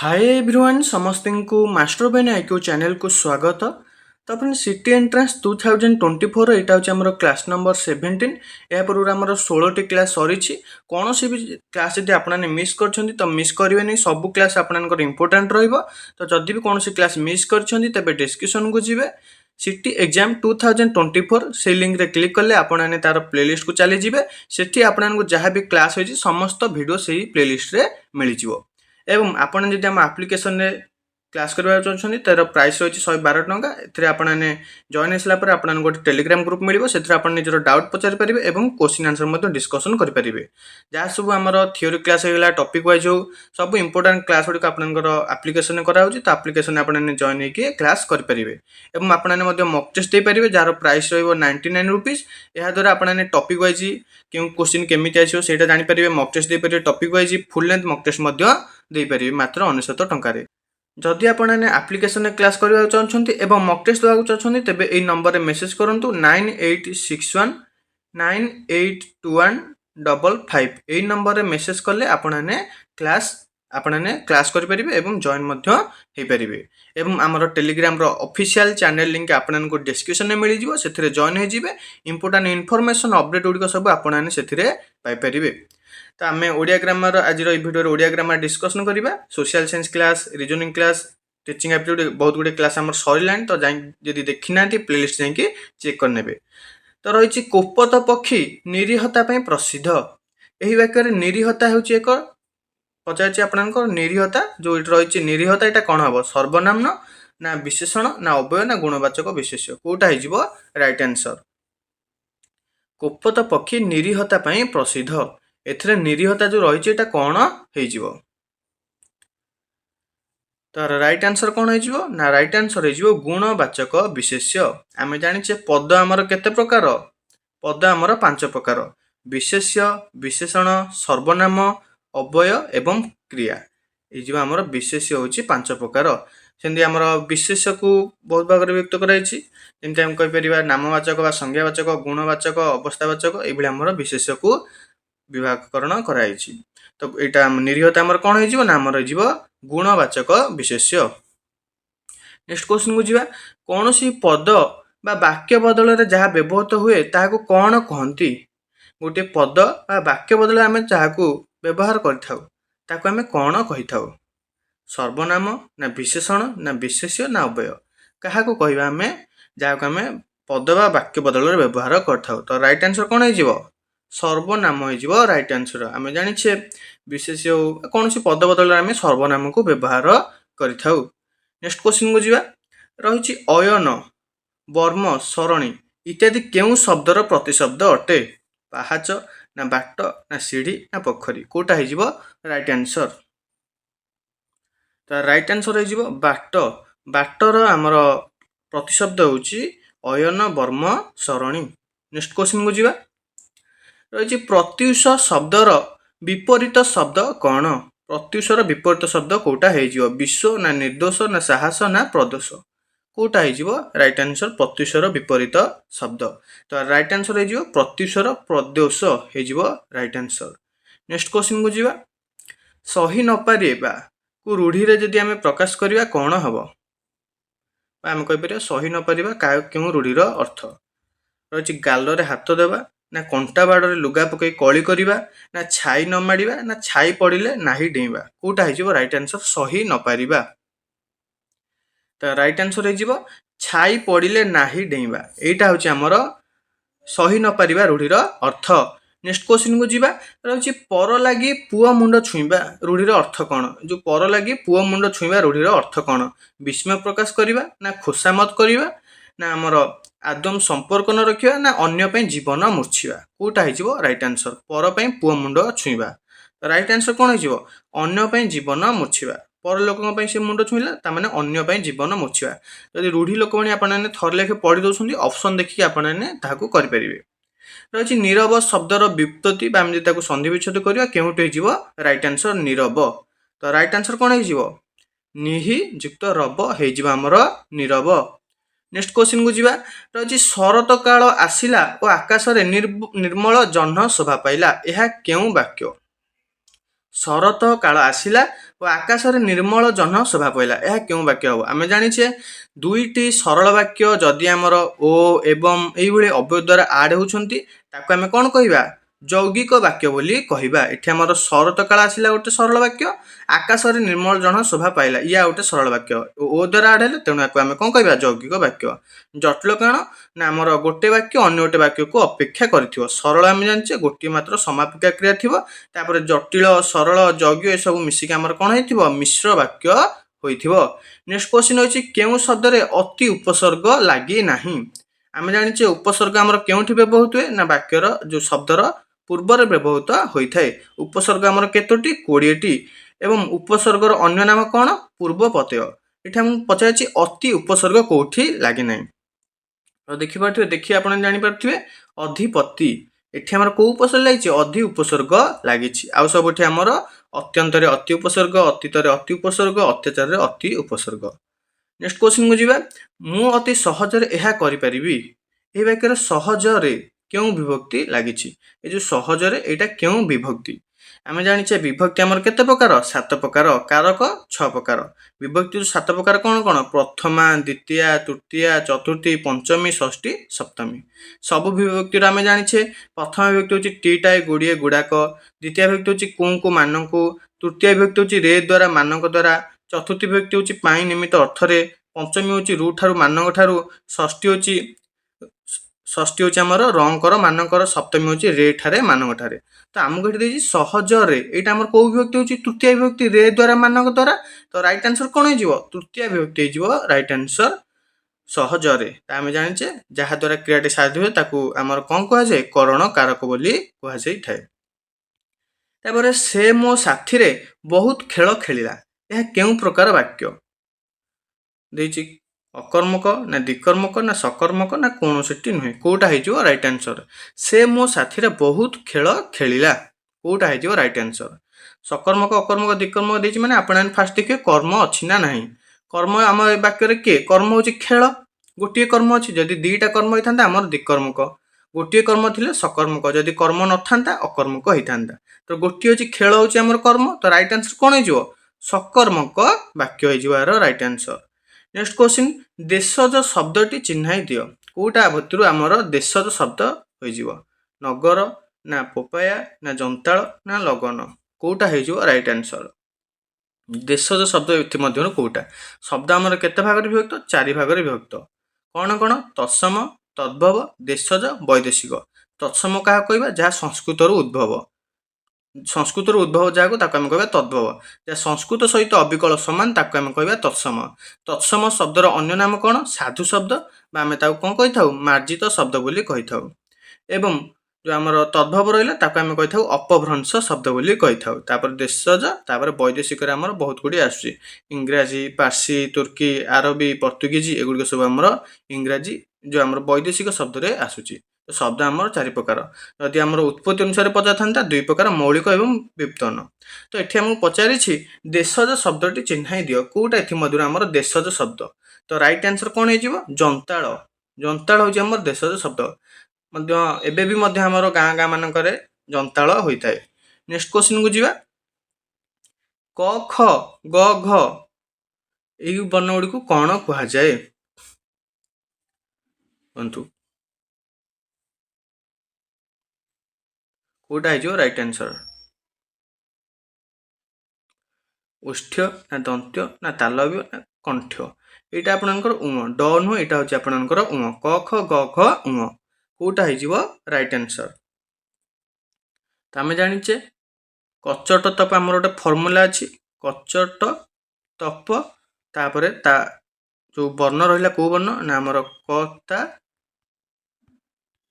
Hi everyone समस्त को master Ben IQ channel को स्वागत। तो फ्रेंड सिटी एंट्रांस 2024 यहाँ हूँ आम क्लास नंबर 17। या पूर्व आम 16 क्लास सरी कौन सी भी क्लास जब आपने मिस कर तो मिस करेंगे नहीं, सब क्लास आपंकर इंपोर्टाट तो जदि भी कौन क्लास मिस कर डिस्क्रिप्शन को जी सिटी एग्जाम 2024 से लिंक रे क्लिक कले आपने तार प्लेलिस्ट को चली जाए। सेठी आपको जहाँ भी क्लास होती समस्त वीडियो से ही प्लेलिस्ट रे मिल जाव। एवं आपण जदि आम आप्लिकेसन क्लास करवा चाहते तार प्राइस रही 112 टंका। एथिरे आपने जॉइन होगा पर आपको गोटे टेलीग्राम ग्रुप मिले से आप निजर डाउट पचारि पारे और क्वेश्चन आंसर डिस्कसन करेंगे। जहाँ सब आम थ्योरी क्लास होगा टॉपिक वाइज हो सब इंपोर्टाट क्लास गुड़िक आपंकर आप्लिकेसन कराऊँ तो आप्लिकेसन आपने जॉइन होकर क्लास करेंगे। और आपने मक टेस्ट दे पारे जार प्राइस रही 99 रुपीज। यह द्वारा आपने टॉपिक वाइज क्यों क्वेश्चन केमी आसो से जानीपर मक टेस्ट दे पारे। Topic wise full length mock test दे पारे मात्र 99 टंकार। जदि आपने आप्लिकेसन क्लास करने चाहते और मक टेस्ट देवाक चाहते तेज यही नंबर में मेसेज करूँ 9861982155। यही नंबर में मेसेज कले आपने क्लास करेंगे और जॉइन हो पारे। एवं आमर टेलीग्राम ऑफिशियल चैनल लिंक आपको डिस्क्रिप्शन में मिल जाव से जॉइन हो इंपोर्टाट इनफॉरमेशन अपडेट गुड़िक सब आपने से पाइपर। तो आम ओडिया ग्रामर आज भिडियो ओडिया ग्रामर डिस्कसन करवा। Social science class, reasoning class, teaching aptitude बहुत गुड़े क्लास आम सरला तो जदि देखी ना प्लेलिस्ट जाकि चेक करने। तो रही कोपत पक्षी निरीहता प्रसिद्ध। यही वाक्य निरीहता हूँ एक पचार आपंकर निरीहता जो रही निरीहता यहाँ कौन हम सर्वनाम ना विशेषण ना अव्यय ना गुणवाचक विशेष्य कौटा हो राइट आंसर। कोपत पक्षी निरीहता प्रसिद्ध एथिरे निरीहता जो रही कौन हो तार राइट आंसर कौन हो ना राइट आंसर हो गुणवाचक विशेष्य। आम जाने पद आमर केते प्रकार पद आमर 5 प्रकार विशेष्य, विशेषण, सर्वनाम, अव्यय एवं क्रिया। ये आमर विशेष्य हूँ 5 प्रकार। सेमती आमर विशेष्य को बहुत भाग में व्यक्त कराई जमी आम कहीपर नामवाचक व संज्ञावाचक, गुणवाचक, अवस्थावाचक ये आमर विशेष्य को विभागकरण कराई। तो यहाँ निरीहता आमर कौन हो ना आमर हो गुणवाचक विशेष्य। नेक्स्ट क्वेश्चन को जीवा कौन सी पद बा वाक्य बदल जहाँ व्यवहृत हुए ताकू कौन कहती। गोटे पद बा वाक्य बदल आम जहाँ व्यवहार करें कौन कही था सर्वनाम ना विशेषण ना विशेष्य ना अव्यय क्या कहवा आम जहाँ आम पद बा वाक्य बदल व्यवहार कर। तो राइट आंसर कौन हो सर्वनाम हो राइट आंसर। आम जाने विशेष्य कौन सी पद बदल आम सर्वनाम को व्यवहार कर। नेक्स्ट क्वेश्चन को जीवा रही अयन, वर्म, सरणी इत्यादि केउं शब्दर प्रतिशब्द अटे। पाहाच ना बाट ना सीढ़ी ना पोखरी कौटा हो राइट आंसर। तो राइट आंसर हो बाट। बाटर आमर प्रतिशब्द होची अयन, वर्म, सरणी। नेक्स्ट क्वेश्चन को जीवा रही प्रत्युष शब्दर विपरीत शब्द कौन। प्रत्युषर विपरीत शब्द कौटा हो विश्व ना निर्दोष ना साहस ना प्रदोष कौटा हो राइट आंसर प्रत्युषर विपरीत शब्द। तो राइट आंसर हो प्रत्युषर प्रदोष हो राइट आंसर। नेक्स्ट क्वेश्चन को जीवा सही न पारिबा को रूढ़ी रे जदि आम प्रकाश करवा कौन हम आम कहीपर सही न पारिबा क्यों रूढ़ीर अर्थ रही गाल हाथ देवा ना कंटा बाड़े लुगा पकई कली करवा ना छाई न माड़ा ना छाई पड़े ना डेवा कौटा हो राइट आंसर सही न पारिबा। तो राइट आंसर हो छाई पड़े ना डेवा यहाँ हूँ आमर सही न पारिबा रूढ़ीर अर्थ। नेक्स्ट क्वेश्चन को जीवा रही पर लगी पुआ मुंड छुईबा रूढ़ीर अर्थ कौन। जो पर लगी पुआ मुंड छुईबा रूढ़ीर अर्थ कौन विस्मय प्रकाश करवा ना खुशामत करवा ना आमर आदम संपर्क न रखा ना अन्य जीवन मूर्छिवा कौटा हो राइट आंसर पर पुआ मुंड छुईबा। राइट आंसर कौन हो अन्य जीवन मूर्छिवा पर लोकों से मुंड छुईला ताने अन्य जीवन मूर्छिवा। जदि रूढ़ी लोक मैंने थर लेखे पढ़ी दौरान ऑप्शन देखिए आपको करेंगे। रही नीरव शब्दर व्युत्पत्ति संधि विच्छेद करवा केउटे हो राइट आंसर नीरव। तो राइट आंसर कौन हो निहि युक्त रव हो आमर नीरव। नेक्स्ट क्वेश्चन को जीवा रही शरत काल आसिला और आकाश निर्मल जह्न शोभा पाइला यह केउं वाक्य। ଶରତ କାଳ ଆସିଲା ଓ ଆକାଶରେ ନିର୍ମଳ ଜହ୍ନ ଶୋଭା ପାଇଲା। ଏହା କେଉଁ ବାକ୍ୟ ହେବ? ଆମେ ଜାଣିଛେ ଦୁଇଟି ସରଳ ବାକ୍ୟ ଯଦି ଆମର ଓ ଏବଂ ଏଇଭଳି ଅବ୍ୟୟ ଦ୍ୱାରା ଆଡ୍ ହେଉଛନ୍ତି ତାକୁ ଆମେ କ'ଣ କହିବା? ଯୌଗିକ ବାକ୍ୟ ବୋଲି କହିବା। ଏଠି ଆମର ଶରତ କାଳ ଆସିଲା ଗୋଟେ ସରଳ ବାକ୍ୟ, ଆକାଶରେ ନିର୍ମଳ ଜହ୍ନ ଶୋଭା ପାଇଲା ଇୟା ଗୋଟେ ସରଳ ବାକ୍ୟ। ଓ ଦ୍ୱାରା ଆଡ୍ ହେଲେ ତେଣୁ ୟାକୁ ଆମେ କ'ଣ କହିବା? ଯୌଗିକ ବାକ୍ୟ। ଜଟିଳ କ'ଣ ନା ଆମର ଗୋଟେ ବାକ୍ୟ ଅନ୍ୟ ଗୋଟେ ବାକ୍ୟକୁ ଅପେକ୍ଷା କରିଥିବ। ସରଳ ଆମେ ଜାଣିଛେ ଗୋଟିଏ ମାତ୍ର ସମାପିକା କ୍ରିୟା ଥିବ, ତାପରେ ଜଟିଳ ସରଳ ଯୌଗିକ ଏସବୁ ମିଶିକି ଆମର କ'ଣ ହେଇଥିବ? ମିଶ୍ର ବାକ୍ୟ ହୋଇଥିବ। ନେକ୍ସଟ କ୍ୱେଶ୍ଚିନ୍ ହେଉଛି କେଉଁ ଶବ୍ଦରେ ଅତି ଉପସର୍ଗ ଲାଗି ନାହିଁ? ଆମେ ଜାଣିଛେ ଉପସର୍ଗ ଆମର କେଉଁଠି ବ୍ୟବହୃତ ହୁଏ? ନା ବାକ୍ୟର ଯେଉଁ ଶବ୍ଦର ପୂର୍ବରେ ବ୍ୟବହୃତ ହୋଇଥାଏ। ଉପସର୍ଗ ଆମର କେତୋଟି? 20ଟି। ଏବଂ ଉପସର୍ଗର ଅନ୍ୟ ନାମ କ'ଣ? ପୂର୍ବ ପ୍ରତ୍ୟୟ। ଏଠି ଆମକୁ ପଚାରିଛି ଅତି ଉପସର୍ଗ କୋଉଠି ଲାଗି ନାହିଁ। ତ ଦେଖି ଆପଣ ଜାଣିପାରୁଥିବେ ଅଧିପତି। ଏଠି ଆମର କୋଉ ଉପସର୍ଗ ଲାଗିଛି? ଅଧି ଉପସର୍ଗ ଲାଗିଛି। ଆଉ ସବୁଠି ଆମର ଅତ୍ୟନ୍ତରେ ଅତି ଉପସର୍ଗ, ଅତୀତରେ ଅତି ଉପସର୍ଗ, ଅତ୍ୟାଚାରରେ ଅତି ଉପସର୍ଗ। ନେକ୍ସଟ କ୍ୱେଶ୍ଚିନକୁ ଯିବା। ମୁଁ ଅତି ସହଜରେ ଏହା କରିପାରିବି। ଏହି ବାକ୍ୟରେ ସହଜରେ କେଉଁ ବିଭକ୍ତି ଲାଗିଛି? ଏ ଯେଉଁ ସହଜରେ ଏଇଟା କେଉଁ ବିଭକ୍ତି? ଆମେ ଜାଣିଛେ ବିଭକ୍ତି ଆମର କେତେ ପ୍ରକାର? 7 ପ୍ରକାର। କାରକ 6 ପ୍ରକାର। ବିଭକ୍ତି 7 ପ୍ରକାର କ'ଣ କ'ଣ? ପ୍ରଥମା, ଦ୍ୱିତୀୟା, ତୃତୀୟା, ଚତୁର୍ଥୀ, ପଞ୍ଚମୀ, ଷଷ୍ଠୀ, ସପ୍ତମୀ। ସବୁ ବିଭକ୍ତିର ଆମେ ଜାଣିଛେ ପ୍ରଥମ ବିଭକ୍ତି ହେଉଛି ଟିଟାଏ, ଗୁଡ଼ିଏ, ଗୁଡ଼ାକ। ଦ୍ୱିତୀୟ ବିଭକ୍ତି ହେଉଛି କୁଙ୍କୁ, ମାନଙ୍କୁ। ତୃତୀୟ ବିଭକ୍ତି ହେଉଛି ରେ ଦ୍ୱାରା, ମାନଙ୍କ ଦ୍ୱାରା। ଚତୁର୍ଥୀ ବିଭକ୍ତି ହେଉଛି ପାଇଁ, ନିମିତ୍ତ, ଅର୍ଥରେ। ପଞ୍ଚମୀ ହେଉଛି ରୁ ଠାରୁ, ମାନଙ୍କ ଠାରୁ। ଷଷ୍ଠୀ ହେଉଛି ଆମର ରଙ୍କର, ମାନଙ୍କର। ସପ୍ତମୀ ହେଉଛି ରେ ଠାରେ, ମାନଙ୍କ ଠାରେ। ତ ଆମକୁ ଏଠି ଦେଇଛି ସହଜରେ। ଏଇଟା ଆମର କୋଉ ବିଭକ୍ତି ହେଉଛି? ତୃତୀୟ ବିଭକ୍ତି ରେ ଦ୍ୱାରା, ମାନଙ୍କ ଦ୍ୱାରା। ତ ରାଇଟ୍ ଆନ୍ସର କ'ଣ ହେଇଯିବ? ତୃତୀୟ ବିଭକ୍ତି ହେଇଯିବ ରାଇଟ୍ ଆନ୍ସର ସହଜରେ। ଆମେ ଜାଣିଛେ ଯାହା ଦ୍ୱାରା କ୍ରିୟାଟି ସାଧିତ ହୁଏ ତାକୁ ଆମର କ'ଣ କୁହାଯାଏ? କରଣ କାରକ ବୋଲି କୁହାଯାଇଥାଏ। ତାପରେ ସେ ମୋ ସାଥିରେ ବହୁତ ଖେଳ ଖେଳିଲା। ଏହା କେଉଁ ପ୍ରକାର ବାକ୍ୟ? ଦେଇଛି ଅକର୍ମକ ନା ଦ୍ୱିକର୍ମକ ନା ସକର୍ମକ ନା କୌଣସିଟି ନୁହେଁ। କୋଉଟା ହେଇଯିବ ରାଇଟ୍ ଆନ୍ସର? ସେ ମୋ ସାଥିରେ ବହୁତ ଖେଳ ଖେଳିଲା। କୋଉଟା ହେଇଯିବ ରାଇଟ୍ ଆନ୍ସର? ସକର୍ମକ, ଅକର୍ମକ, ଦ୍ୱିକର୍ମକ ଦେଇଛି ମାନେ ଆପଣ ଫାଷ୍ଟ ଦେଖିବେ କର୍ମ ଅଛି ନା ନାହିଁ। କର୍ମ ଆମ ଏ ବାକ୍ୟରେ କିଏ? କର୍ମ ହେଉଛି ଖେଳ। ଗୋଟିଏ କର୍ମ ଅଛି। ଯଦି ଦିଟା କର୍ମ ହେଇଥାନ୍ତା ଆମର ଦ୍ୱିକର୍ମକ। ଗୋଟିଏ କର୍ମ ଥିଲେ ସକର୍ମକ। ଯଦି କର୍ମ ନଥାନ୍ତା ଅକର୍ମକ ହେଇଥାନ୍ତା। ତ ଗୋଟିଏ ହେଉଛି ଖେଳ ହେଉଛି ଆମର କର୍ମ। ତ ରାଇଟ୍ ଆନ୍ସର କ'ଣ ହେଇଯିବ? ସକର୍ମକ ବାକ୍ୟ ହେଇଯିବ ଏହାର ରାଇଟ୍ ଆନ୍ସର। ନେକ୍ସଟ କ୍ୱେଶ୍ଚିନ୍ ଦେଶଜ ଶବ୍ଦଟି ଚିହ୍ନାଇ ଦିଅ। କୋଉଟା ଭିତରୁ ଆମର ଦେଶଜ ଶବ୍ଦ ହୋଇଯିବ? ନଗର ନା ପୋପାୟା ନା ଜନ୍ତାଳ ନା ଲଗନ? କୋଉଟା ହେଇଯିବ ରାଇଟ୍ ଆନ୍ସର? ଦେଶଜ ଶବ୍ଦ ଏଥିମଧ୍ୟରୁ କୋଉଟା? ଶବ୍ଦ ଆମର କେତେ ଭାଗରେ ବିଭକ୍ତ? 4 ଭାଗରେ ବିଭକ୍ତ। କ'ଣ କ'ଣ? ତତ୍ସମ, ତଦ୍ଭବ, ଦେଶଜ, ବୈଦେଶିକ। ତତ୍ସମ କାହାକୁ କହିବା? ଯାହା ସଂସ୍କୃତରୁ ଉଦ୍ଭବ। ସଂସ୍କୃତରୁ ଉଦ୍ଭବ ଯାହାକୁ ତାକୁ ଆମେ କହିବା ତଦ୍ଭବ। ଯାହା ସଂସ୍କୃତ ସହିତ ଅବିକଳ ସମାନ ତାକୁ ଆମେ କହିବା ତତ୍ସମ। ତତ୍ସମ ଶବ୍ଦର ଅନ୍ୟ ନାମ କ'ଣ? ସାଧୁ ଶବ୍ଦ ବା ଆମେ ତାକୁ କ'ଣ କହିଥାଉ? ମାର୍ଜିତ ଶବ୍ଦ ବୋଲି କହିଥାଉ। ଏବଂ ଯେଉଁ ଆମର ତଦ୍ଭବ ରହିଲା ତାକୁ ଆମେ କହିଥାଉ ଅପଭ୍ରଂଶ ଶବ୍ଦ ବୋଲି କହିଥାଉ। ତାପରେ ଦେଶଜ, ତାପରେ ବୈଦେଶିକରେ ଆମର ବହୁତ ଗୁଡ଼ିଏ ଆସୁଛି। ଇଂରାଜୀ, ପାର୍ସୀ, ତୁର୍କୀ, ଆରବୀ, ପର୍ତ୍ତୁଗୀଜ ଏଗୁଡ଼ିକ ସବୁ ଆମର ଇଂରାଜୀ ଯେଉଁ ଆମର ବୈଦେଶିକ ଶବ୍ଦରେ ଆସୁଛି। ଶବ୍ଦ ଆମର 4 ପ୍ରକାର। ଯଦି ଆମର ଉତ୍ପତ୍ତି ଅନୁସାରେ ପଚାରିଥାନ୍ତା 2 ପ୍ରକାର, ମୌଳିକ ଏବଂ ବ୍ୟୁତ୍ପନ୍ନ। ତ ଏଠି ଆମକୁ ପଚାରିଛି ଦେଶଜ ଶବ୍ଦଟି ଚିହ୍ନାଇ ଦିଅ। କୋଉଟା ଏଥିମଧ୍ୟରୁ ଆମର ଦେଶଜ ଶବ୍ଦ? ତ ରାଇଟ୍ ଆନ୍ସର କ'ଣ ହେଇଯିବ? ଜନ୍ତାଳ। ଜନ୍ତାଳ ହେଉଛି ଆମର ଦେଶଜ ଶବ୍ଦ। ମଧ୍ୟ ଏବେ ବି ମଧ୍ୟ ଆମର ଗାଁ ମାନଙ୍କରେ ଜନ୍ତାଳ ହୋଇଥାଏ। ନେକ୍ସଟ କ୍ୱେଶ୍ଚିନକୁ ଯିବା। କ, ଖ, ଗ, ଘ ଏହି ବର୍ଣ୍ଣ ଗୁଡ଼ିକୁ କ'ଣ କୁହାଯାଏ? କୁହନ୍ତୁ। କୋଉଟା ହେଇଯିବ ରାଇଟ୍ ଆନ୍ସର? ଓଷ୍ଠ୍ୟ ନା ଦନ୍ତ୍ୟ ନା ତାଲବ୍ୟ ନା କଣ୍ଠ୍ୟ? ଏଇଟା ଆପଣଙ୍କର ଉଁ। ଡ଼ ନୁହଁ, ଏଇଟା ହେଉଛି ଆପଣଙ୍କର ଉଁ। କ, ଖ, ଗ, ଘ, ଉଁ। କୋଉଟା ହେଇଯିବ ରାଇଟ୍ ଆନ୍ସର? ତ ଆମେ ଜାଣିଛେ କଚଟ ତପ ଆମର ଗୋଟେ ଫର୍ମୁଲା ଅଛି। କଚଟ ତପ ତାପରେ ତା ଯେଉଁ ବର୍ଣ୍ଣ ରହିଲା କୋଉ ବର୍ଣ୍ଣ? ନା ଆମର କତା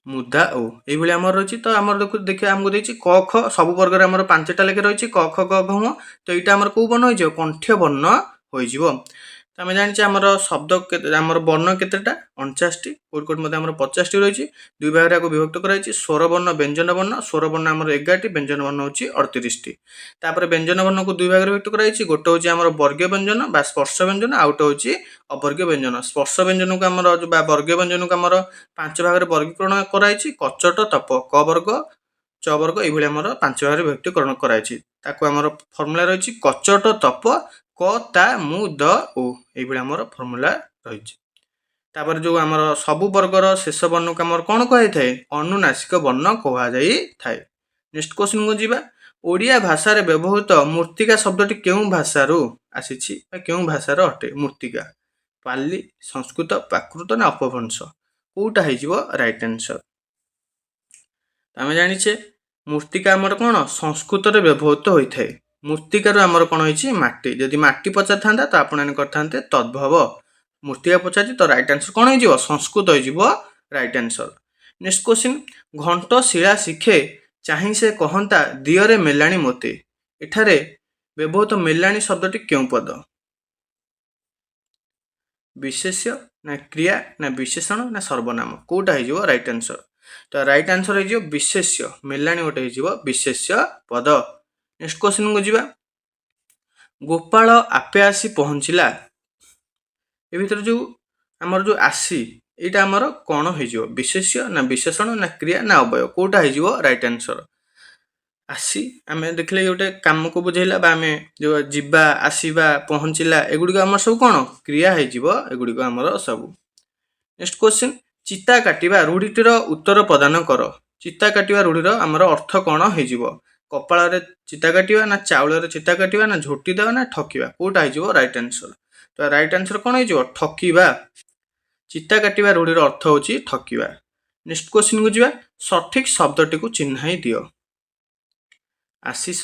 ମୁଦା ଓ ଏଇଭଳି ଆମର ରହିଛି। ତ ଆମର ଦେଖିବା ଆମକୁ ଦେଇଛି କ ଖ ସବୁ ବର୍ଗରେ ଆମର 5ଟା ଲେଖେ ରହିଛି। କ ଖ ଗ ଘ ଙ। ତ ଏଇଟା ଆମର କୋଉ ବର୍ଣ୍ଣ ହୋଇଯିବ? କଣ୍ଠ୍ୟ ବର୍ଣ୍ଣ ହୋଇଯିବ। ତ ଆମେ ଜାଣିଛେ ଆମର ଶବ୍ଦ ଆମର ବର୍ଣ୍ଣ କେତେଟା? 49ଟି। କୋଉଠି କୋଉଠି ମଧ୍ୟ ଆମର 50ଟି ରହିଛି। 2 ଭାଗରେ ଆକୁ ବିଭକ୍ତ କରାଯାଇଛି। ସ୍ୱର ବର୍ଣ୍ଣ, ବ୍ୟଞ୍ଜନ ବର୍ଣ୍ଣ। ସ୍ୱର ବର୍ଣ୍ଣ ଆମର 11ଟି, ବ୍ୟଞ୍ଜନ ବର୍ଣ୍ଣ ହେଉଛି 38ଟି। ତାପରେ ବ୍ୟଞ୍ଜନ ବର୍ଣ୍ଣକୁ 2 ଭାଗରେ ବିଭକ୍ତ କରାଯାଇଛି। ଗୋଟେ ହେଉଛି ଆମର ବର୍ଗୀୟ ବ୍ୟଞ୍ଜନ ବା ସ୍ପର୍ଶ ବ୍ୟଞ୍ଜନ, ଆଉ ଗୋଟେ ହେଉଛି ଅବର୍ଗୀୟ ବ୍ୟଞ୍ଜନ। ସ୍ପର୍ଶ ବ୍ୟଞ୍ଜନକୁ ଆମର ବା ବର୍ଗୀୟ ବ୍ୟଞ୍ଜନକୁ ଆମର 5 ଭାଗରେ ବର୍ଗୀକରଣ କରାଯାଇଛି। କଚଟ ତପ କ ବର୍ଗ, च वर्ग এইভাবে আমার 5 ভাগে বিভକ୍ତିকরণ କରାଯାଇଛି। ତାକୁ ଆମର ଫର୍ମୁଲା ରହିଛି କଚଟ ତପ କ ତା ମୁ ଦ ଉ এইভাবে ଆମର ଫର୍ମୁଲା ରହିଛି। ତାପରେ ଯୋଉ ଆମର ସବୁ ବର୍ଗର ଶେଷ ବର୍ଣ୍ଣକୁ ଆମର କ'ଣ କୁହାଯାଇଥାଏ? ଅନୁନାସିକ ବର୍ଣ୍ଣ କୁହାଯାଇଥାଏ। ନେକ୍ସଟ କ୍ୱେଶ୍ଚିନକୁ ଯିବା। ଓଡ଼ିଆ ଭାଷାରେ ବ୍ୟବହୃତ ମୂର୍ତ୍ତିକା ଶବ୍ଦଟି କେଉଁ ଭାଷାରୁ ଆସିଛି ବା କେଉଁ ଭାଷାର ଅଟେ? ମୂର୍ତ୍ତିକା ପାଲି, ସଂସ୍କୃତ, ପ୍ରାକୃତ ନା ଅପଭ୍ରଂଶ? କୋଉଟା ହେଇଯିବ ରାଇଟ୍ ଆନ୍ସର? ଆମେ ଜାଣିଛେ ମୂର୍ତ୍ତିକା ଆମର କ'ଣ ସଂସ୍କୃତରେ ବ୍ୟବହୃତ ହୋଇଥାଏ। ମୂର୍ତ୍ତିକାରୁ ଆମର କ'ଣ ହେଇଛି? ମାଟି। ଯଦି ମାଟି ପଚାରିଥାନ୍ତା ତ ଆପଣମାନେ କରିଥାନ୍ତେ ତଦ୍ଭବ। ମୂର୍ତ୍ତିକା ପଚାରିଛି ତ ରାଇଟ୍ ଆନ୍ସର କ'ଣ ହେଇଯିବ? ସଂସ୍କୃତ ହେଇଯିବ ରାଇଟ୍ ଆନ୍ସର। Next question. ଘଣ୍ଟ ଶିଳା ଶିଖେ ଚାହିଁ ସେ କହନ୍ତା ଦିଅରେ ମେଲାଣି ମୋତେ। ଏଠାରେ ବ୍ୟବହୃତ ମେଲାଣି ଶବ୍ଦଟି କେଉଁ ପଦ? ବିଶେଷ୍ୟ ନା କ୍ରିୟା ନା ବିଶେଷଣ ନା ସର୍ବନାମ? କୋଉଟା ହେଇଯିବ ରାଇଟ୍ ଆନ୍ସର? ତ ରାଇଟ୍ ଆନ୍ସର ହେଇଯିବ ବିଶେଷ୍ୟ। ମେଲାଣି ଗୋଟେ ହେଇଯିବ ବିଶେଷ୍ୟ ପଦ। ନେକ୍ସଟ କ୍ୱେଶ୍ଚିନକୁ ଯିବା। ଗୋପାଳ ଆପେ ଆସି ପହଞ୍ଚିଲା। ଏ ଭିତରେ ଯୋଉ ଆମର ଯୋଉ ଆସି ଏଇଟା ଆମର କ'ଣ ହେଇଯିବ? ବିଶେଷ୍ୟ ନା ବିଶେଷଣ ନା କ୍ରିୟା ନା ଅବୟବ? କୋଉଟା ହେଇଯିବ ରାଇଟ୍ ଆନ୍ସର? ଆସି ଆମେ ଦେଖିଲେ ଗୋଟେ କାମକୁ ବୁଝେଇଲା ବା ଆମେ ଯୋଉ ଯିବା, ଆସିବା, ପହଞ୍ଚିଲା ଏଗୁଡ଼ିକ ଆମର ସବୁ କ'ଣ କ୍ରିୟା ହେଇଯିବ। ଏଗୁଡ଼ିକ ଆମର ସବୁ। Next question. ଚିତା କାଟିବା ରୂଢ଼ିଟିର ଉତ୍ତର ପ୍ରଦାନ କର। ଚିତା କାଟିବା ରୂଢ଼ିର ଆମର ଅର୍ଥ କ'ଣ ହେଇଯିବ? କପାଳରେ ଚିତା କାଟିବା ନା ଚାଉଳରେ ଚିତା କାଟିବା ନା ଝୋଟି ଦେବା ନା ଠକିବା? କୋଉଟା ହେଇଯିବ ରାଇଟ୍ ଆନ୍ସର? ତ ରାଇଟ୍ ଆନ୍ସର କ'ଣ ହେଇଯିବ? ଠକିବା। ଚିତା କାଟିବା ରୂଢ଼ିର ଅର୍ଥ ହେଉଛି ଠକିବା। ନେକ୍ସଟ କ୍ୱେଶ୍ଚିନକୁ ଯିବା। ସଠିକ ଶବ୍ଦଟିକୁ ଚିହ୍ନାଇ ଦିଅ। ଆଶିଷ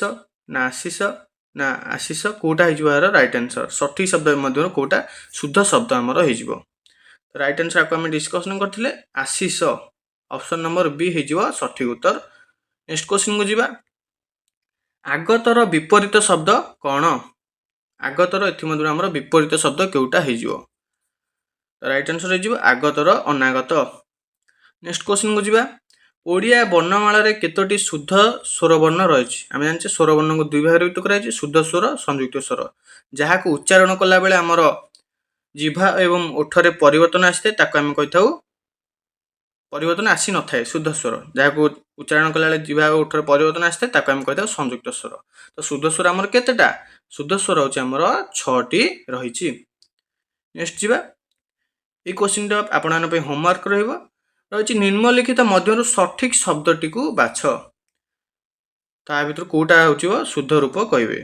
ନା ଆଶିଷ ନା ଆଶିଷ? କୋଉଟା ହେଇଯିବ ଏହାର ରାଇଟ୍ ଆନ୍ସର? ସଠିକ ଶବ୍ଦ ମଧ୍ୟରୁ କୋଉଟା ଶୁଦ୍ଧ ଶବ୍ଦ ଆମର ହେଇଯିବ? ରାଇଟ୍ ଆନ୍ସର ଆକୁ ଆମେ ଡିସ୍କସନ କରିଥିଲେ ଆଶିଷ। ଅପସନ ନମ୍ବର ବି ହେଇଯିବ ସଠିକ ଉତ୍ତର। ନେକ୍ସଟ କ୍ୱେଶ୍ଚିନକୁ ଯିବା। ଆଗତର ବିପରୀତ ଶବ୍ଦ କ'ଣ? ଆଗତର ଏଥିମଧ୍ୟରୁ ଆମର ବିପରୀତ ଶବ୍ଦ କେଉଁଟା ହେଇଯିବ? ରାଇଟ୍ ଆନ୍ସର ହେଇଯିବ ଆଗତର ଅନାଗତ। ନେକ୍ସଟ କ୍ୱେଶ୍ଚିନକୁ ଯିବା। ଓଡ଼ିଆ ବର୍ଣ୍ଣମାଳାରେ କେତୋଟି ଶୁଦ୍ଧ ସ୍ୱରବର୍ଣ୍ଣ ରହିଛି? ଆମେ ଜାଣିଛେ ସ୍ୱରବର୍ଣ୍ଣକୁ ଦୁଇ ଭାଗରେ ବିଭକ୍ତ କରାଯାଇଛି। ଶୁଦ୍ଧ ସ୍ୱର, ସଂଯୁକ୍ତ ସ୍ୱର। ଯାହାକୁ ଉଚ୍ଚାରଣ କଲାବେଳେ ଆମର ଜିହ୍ବା ଏବଂ ଓଠରେ ପରିବର୍ତ୍ତନ ଆସିଥାଏ ତାକୁ ଆମେ କହିଥାଉ ପରିବର୍ତ୍ତନ ଆସି ନଥାଏ ଶୁଦ୍ଧ ସ୍ୱର। ଯାହାକୁ ଉଚ୍ଚାରଣ କଲାବେଳେ ଜିହ୍ବା ଓ ଓଠରେ ପରିବର୍ତ୍ତନ ଆସିଥାଏ ତାକୁ ଆମେ କହିଥାଉ ସଂଯୁକ୍ତ ସ୍ୱର। ତ ଶୁଦ୍ଧ ସ୍ୱର ଆମର କେତେଟା? ଶୁଦ୍ଧ ସ୍ୱର ହେଉଛି ଆମର 6ଟି ରହିଛି। ନେକ୍ସଟ ଯିବା। এই କ୍ୱେଶ୍ଚିନଟା ଆପଣମାନଙ୍କ ପାଇଁ ହୋମୱାର୍କ ରହିଛି ନିମ୍ନଲିଖିତ ମଧ୍ୟରୁ ସଠିକ ଶବ୍ଦଟିକୁ ବାଛ। ତା ଭିତରୁ କୋଉଟା ହେଉଛି ଶୁଦ୍ଧ ରୂପ କହିବେ।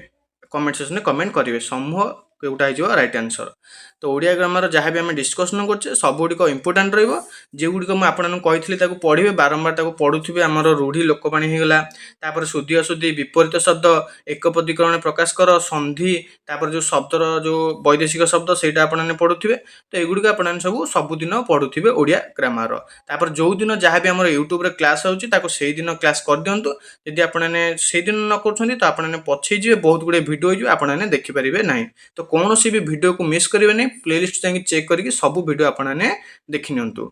କମେଣ୍ଟ ସେକ୍ସନରେ କମେଣ୍ଟ କରିବେ। ସମୂହ କେଉଁଟା ହେଇଯିବ ରାଇଟ୍ ଆନ୍ସର। ତ ଓଡ଼ିଆ ଗ୍ରାମାର ଯାହା ବି ଆମେ ଡିସ୍କସନ୍ କରୁଛେ ସବୁଗୁଡ଼ିକ ଇମ୍ପୋର୍ଟାଣ୍ଟ ରହିବ। ଯେଉଁଗୁଡ଼ିକ ମୁଁ ଆପଣଙ୍କୁ କହିଥିଲି ତାକୁ ପଢ଼ିବେ, ବାରମ୍ବାର ତାକୁ ପଢ଼ୁଥିବେ। ଆମର ରୂଢ଼ି ଲୋକବାଣୀ ହେଇଗଲା, ତାପରେ ଶୁଦ୍ଧି ଅଶୁଦ୍ଧି, ବିପରୀତ ଶବ୍ଦ, ଏକପଦୀକରଣ ପ୍ରକାଶ କର, ସନ୍ଧି, ତାପରେ ଯେଉଁ ଶବ୍ଦର ଯେଉଁ ବୈଦେଶିକ ଶବ୍ଦ ସେଇଟା ଆପଣମାନେ ପଢ଼ୁଥିବେ। ତ ଏଗୁଡ଼ିକ ଆପଣମାନେ ସବୁଦିନ ପଢ଼ୁଥିବେ ଓଡ଼ିଆ ଗ୍ରାମାର। ତାପରେ ଯେଉଁଦିନ ଯାହା ବି ଆମର ୟୁଟ୍ୟୁବରେ କ୍ଲାସ୍ ହେଉଛି ତାକୁ ସେଇଦିନ କ୍ଲାସ୍ କରିଦିଅନ୍ତୁ। ଯଦି ଆପଣମାନେ ସେଇଦିନ ନ କରୁଛନ୍ତି ତ ଆପଣମାନେ ପଛେଇ ଯିବେ, ବହୁତ ଗୁଡ଼ିଏ ଭିଡ଼ିଓ ହେଇଯିବ, ଆପଣମାନେ ଦେଖିପାରିବେ ନାହିଁ। ତ କୌଣସି ବି ଭିଡ଼ିଓକୁ ମିସ୍ କରିବେ ନାହିଁ। ପ୍ଲେଲିଷ୍ଟ ଯାଇକି ଚେକ୍ କରିକି ସବୁ ଭିଡ଼ିଓ ଆପଣମାନେ ଦେଖିନିଅନ୍ତୁ।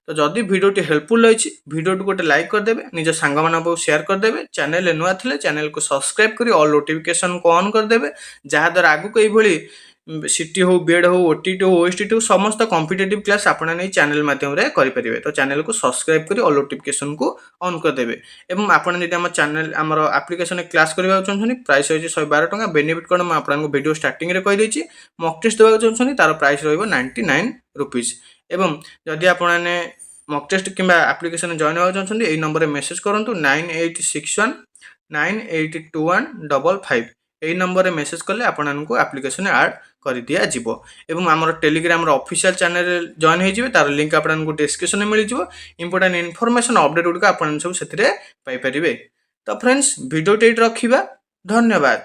ତ ଯଦି ଭିଡ଼ିଓଟି ହେଲ୍ପଫୁଲ୍ ରହିଛି ଭିଡ଼ିଓଟି ଗୋଟେ ଲାଇକ୍ କରିଦେବେ, ନିଜ ସାଙ୍ଗମାନଙ୍କ ପାଖକୁ ସେୟାର କରିଦେବେ। ଚ୍ୟାନେଲରେ ନୂଆ ଥିଲେ ଚ୍ୟାନେଲକୁ ସବସ୍କ୍ରାଇବ୍ କରି ଅଲ୍ ନୋଟିଫିକେସନକୁ ଅନ୍ କରିଦେବେ। ଯାହାଦ୍ୱାରା ଆଗକୁ ଏଇଭଳି ସିଟି ହଉ, ବିଏଡ୍ ହଉ, ଓଟିଟି ହଉ, ଓଏସଟିଟି ହଉ ସମସ୍ତ କମ୍ପିଟେଟିଭ୍ କ୍ଲାସ୍ ଆପଣମାନେ ଏଇ ଚ୍ୟାନେଲ ମାଧ୍ୟମରେ କରିପାରିବେ। ତ ଚ୍ୟାନେଲକୁ ସବସ୍କ୍ରାଇବ୍ କରି ଅଲ୍ ନୋଟିଫିକେସନକୁ ଅନ୍ କରିଦେବେ। ଏବଂ ଆପଣ ଯଦି ଆମର ଆପ୍ଲିକେସନରେ କ୍ଲାସ୍ କରିବାକୁ ଚାହୁଁଛନ୍ତି ପ୍ରାଇସ୍ ହେଉଛି 112 ଟଙ୍କା। ବେନିଫିଟ୍ କ'ଣ ମୁଁ ଆପଣଙ୍କୁ ଭିଡ଼ିଓ ଷ୍ଟାର୍ଟିଂରେ କହିଦେଇଛି। ମକ୍ ଟେଷ୍ଟ ଦେବାକୁ ଚାହୁଁଛନ୍ତି ତାର ପ୍ରାଇସ୍ ରହିବ 99 ରୁପିଜ୍। ଏବଂ ଯଦି ଆପଣମାନେ ମକ୍ ଟେଷ୍ଟ କିମ୍ବା ଆପ୍ଲିକେସନରେ ଜଏନ୍ ହେବାକୁ ଚାହୁଁଛନ୍ତି ଏଇ ନମ୍ବରରେ ମେସେଜ୍ କରନ୍ତୁ 9861982155। এই নম্বরে মেসেজ কলে আপনার আপ্লিকেশনে আড করে দিয়াযিব। এবং আমার টেলিগ্রামর অফিসিয়াল চ্যানেলে জয়েন হয়ে যাবে, তার লিঙ্ক আপনার ডেসক্রিপশনে মিলিଯିବ। ইম্পর্টাট ইনফরমেশন অপডেট গুড়িক আপনার সব সেতিরে পাইপারিবে। তো ফ্রেন্ডস ভিডিওটি এইটি রখিবা। ধন্যবাদ।